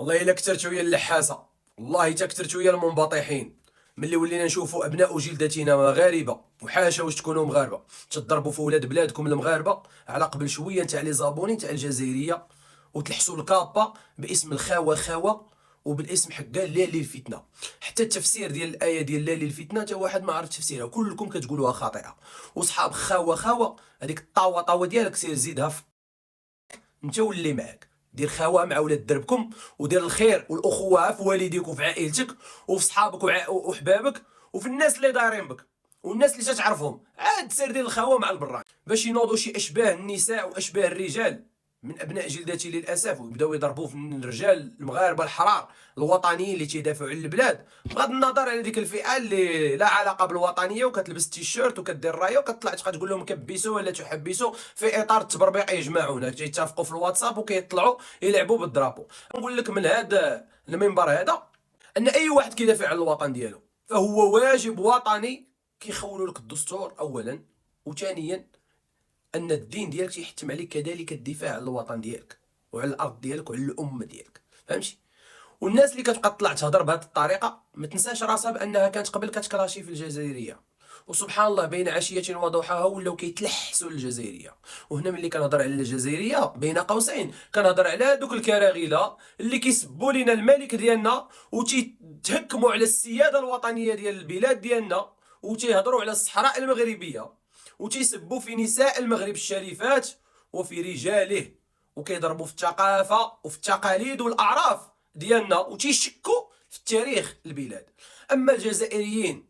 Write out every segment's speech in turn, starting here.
والله الا كثرتوا يا اللحاسه، والله تا كثرتوا يا المنبطحين. ملي ولينا نشوفوا ابناء جلدتنا مغاربه، وحاشا واش تكونوا مغاربه تضربوا في ولاد بلادكم المغاربه على قبل شويه نتاع لي زابوني نتاع الجزائريه، وتلحسوا الكابا باسم الخاوه خاوه وبالاسم حكا لا للفتنه. حتى التفسير ديال الايه ديال لا للفتنه تا واحد ما عرف تفسيرها، كلكم كتقولوها خاطئه. وصحاب خاوه خاوه هذيك الطاوه ديالك سير زيدها في انت واللي معاك، دير خاوه مع ولاد دربكم، ودير الخير والاخوه في والديك وفي عائلتك وفي صحابك وحبابك وفي الناس اللي دايرين بك والناس اللي تتعرفهم. عاد سير دير الخاوه مع البران باش ينوضوا شي اشباه النساء واشباه الرجال من ابناء جلدتي للاسف، ويبداو يضربوا في الرجال المغاربه الحرار الوطنيين اللي تيدافعوا على البلاد، بغض النظر على ديك الفئه اللي لا علاقه بالوطنيه وكتلبس تيشيرت وكدير رايه وكتطلع تبقى تقول لهم كبسوا ولا تحبسوا في اطار التبربيق. يجمعونا تيتفقوا في الواتساب وكيطلعوا يلعبوا بالدرابو. نقول لك من هذا المنبر هذا ان اي واحد كيدافع على الوطن ديالو فهو واجب وطني كيخولوا لك الدستور اولا، وثانيا ان الدين ديالك تيحتم عليك كذلك الدفاع عن الوطن ديالك وعلى الارض ديالك وعلى الامه ديالك، فهمتي؟ والناس اللي كتبقى تطلع تهضر بهذه الطريقه ما تنساش راسها بانها كانت قبل كتكراشي في الجزائريه، وسبحان الله بين عشيه وضحاها ولاو كيتلحسوا للجزائريه. وهنا ملي كنهضر على الجزائريه بين قوسين كنهضر على دوك الكراغيله اللي كيسبوا لنا الملك ديالنا وتيتهكموا على السياده الوطنيه ديال البلاد ديالنا، وتيهضروا على الصحراء المغربيه وتيسبوا في نساء المغرب الشريفات وفي رجاله، وكيضربوا في الثقافه وفي التقاليد والاعراف ديالنا وتيشكوا في التاريخ البلاد. اما الجزائريين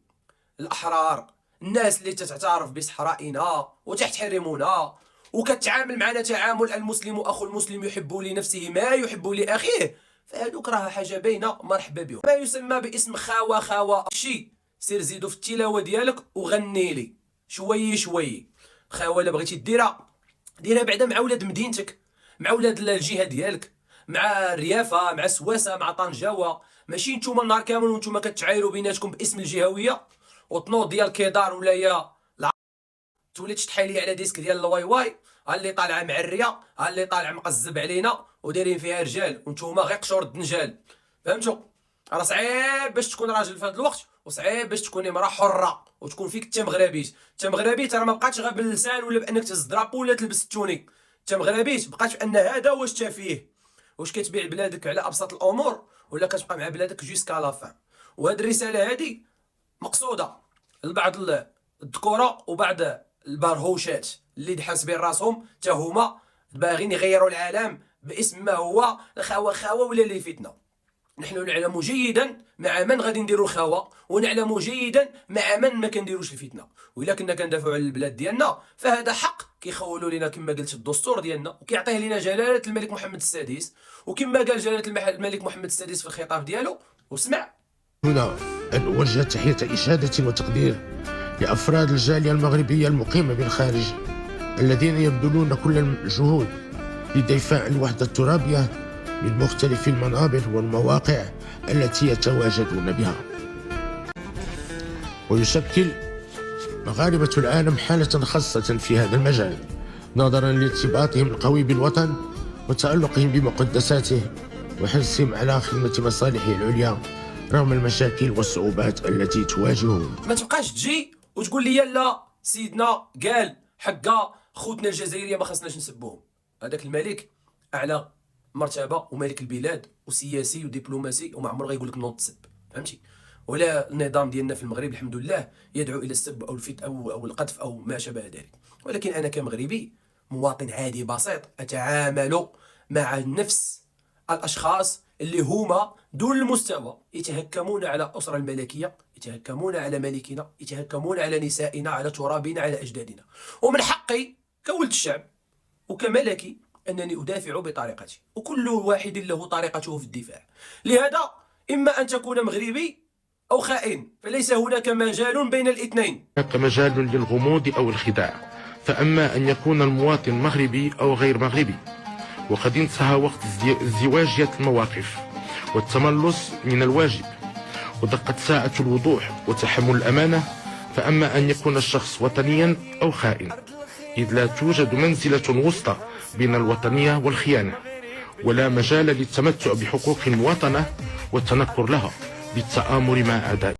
الاحرار، الناس اللي تتعترف بصحرائنا وتحترمنا وكتعامل معنا تعامل المسلم اخو المسلم يحب لنفسه ما يحب لاخيه، فهذوك راه حاجه باينه مرحبا بهم. ما يسمى باسم خاوه خاوه شي سير زيدو في التلاوه ديالك وغني لي شوي شوي. خاوه الا بغيتي ديرها بعدا مع ولاد مدينتك، مع ولاد الجهه ديالك، مع الريافه، مع سواسه، مع طنجاوه. ماشي نتوما النهار كامل وانتوما كتعايروا بيناتكم باسم الجهويه وتنوض ديال كيدار ولا يا تولي تشطحي على ديسك ديال الواي واي، ها اللي طالعه معريه، ها اللي طالع مقزب علينا ودايرين فيها رجال وانتوما غير قشور الدنجال. فهمتوا؟ راه صعيب باش تكون راجل في هذا الوقت، وصعيب باش تكوني امراه حره وتكون فيك انت مغربيت. انت مغربيت راه ما بقاتش غير باللسان ولا بانك تهز درابو ولا تلبس التونيك. انت مغربيت بقات بان هذا واش تا فيه، واش كتبيع بلادك على ابسط الامور ولا كتبقى مع بلادك جوسكا لافان. وهذه الرساله هذه مقصوده لبعض الذكوره وبعض البرهوشات اللي حاسبين راسهم حتى هما باغيين يغيروا العالم باسم ما هو خاوه خاوه ولا اللي فتنه. نحن نعلم جيدا مع من غادي نديروا الخاوه، ونعلم جيدا مع من ما كنديروش الفتنه. والا كنا كندافعوا على البلاد ديالنا فهذا حق كيخولوا لنا كما قلت الدستور ديالنا وكيعطيه لنا جلاله الملك محمد السادس. وكما قال جلاله الملك محمد السادس في الخطاب ديالو، واسمع هنا أن أوجه تحية إشادة وتقدير لأفراد الجالية المغربية المقيمة بالخارج الذين يبذلون كل الجهود للدفاع عن الوحدة الترابية من مختلف المنابر والمواقع التي يتواجدون بها. ويشكل مغاربة العالم حالة خاصة في هذا المجال نظرا لارتباطهم القوي بالوطن وتعلقهم بمقدساته وحرصهم على خدمة مصالحه العليا رغم المشاكل والصعوبات التي تواجههم. ما تبقاش تجي وتقول لي لا سيدنا قال حقا خوتنا الجزائريه ما خصناش نسبوهم. هذاك الملك اعلى مرتبه وملك البلاد وسياسي ودبلوماسي وما عمره غيقول لك نوض تسب، فهمتي؟ ولا النظام ديالنا في المغرب الحمد لله يدعو الى السب او الفت او القذف او ما شابه ذلك. ولكن انا كمغربي مواطن عادي بسيط اتعامل مع نفس الاشخاص اللي هما دون المستوى يتهكمون على الاسره الملكيه، يتهكمون على ملكنا، يتهكمون على نسائنا، على ترابنا، على اجدادنا. ومن حقي كولد الشعب وكملكي انني ادافع بطريقتي، وكل واحد له طريقته في الدفاع. لهذا اما ان تكون مغربي او خائن، فليس هناك مجال بين الاثنين. هناك مجال للغموض او الخداع، فاما ان يكون المواطن مغربي او غير مغربي. وقد انتهى وقت ازدواجية المواقف والتملص من الواجب، ودقت ساعة الوضوح وتحمل الأمانة. فأما أن يكون الشخص وطنيا أو خائن، إذ لا توجد منزلة وسطى بين الوطنية والخيانة. ولا مجال للتمتع بحقوق المواطنة والتنكر لها بالتآمر مع أعدائه.